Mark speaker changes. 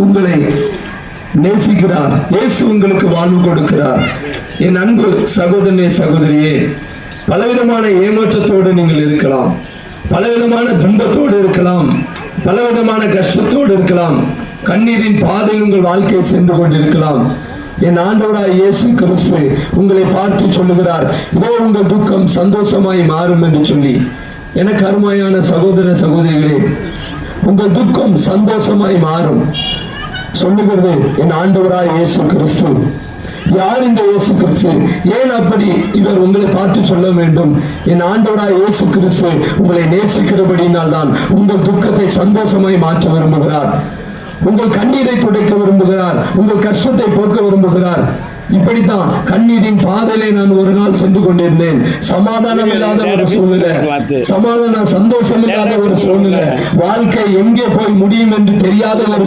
Speaker 1: உங்களை நேசிக்கிறார். இயேசு உங்களுக்கு வாழ்வு கொடுக்கிறார். என் அன்பு சகோதரனே, சகோதரியே, பலவிதமான ஏமாற்றத்தோடு நீங்கள் இருக்கலாம், பலவிதமான துன்பத்தோடு இருக்கலாம், பலவிதமான கஷ்டத்தோடு இருக்கலாம், கண்ணீரின் பாதையில் உங்கள் வாழ்க்கையை சென்று கொண்டிருக்கலாம். என் ஆண்டவராய் இயேசு கிறிஸ்து உங்களை பார்த்து சொல்லுகிறார், இதோ உங்கள் துக்கம் சந்தோஷமாய் மாறும் என்று சொல்லி. எனக்கு அருமையான சகோதர சகோதரிகளே, உங்கள் துக்கம் சந்தோஷமாய் மாறும் சொல்லுகிறது என் ஆண்டவராய் இயேசு கிறிஸ்து. யார் இந்த இயேசு கிறிஸ்து? ஏன் அப்படி இவர் உங்களை பார்த்து சொல்ல வேண்டும்? என் ஆண்டவராய் இயேசு கிறிஸ்து உங்களை நேசிக்கிறபடியினால் தான் உங்கள் துக்கத்தை சந்தோஷமாய் மாற்ற விரும்புகிறார். உங்கள் கண்ணீரை துடைக்க விரும்புகிறார். உங்கள் கஷ்டத்தை போக்க விரும்புகிறார். இப்படித்தான் கண்ணீரின் பாதையிலே நான் ஒரு நாள் சென்று கொண்டிருந்தேன். சமாதானம் இல்லாத ஒரு சூழ்நிலை, சந்தோஷம் இல்லாத ஒரு சூழ்நிலை, வாழ்க்கை எங்கே போய் முடியும் என்று தெரியாத ஒரு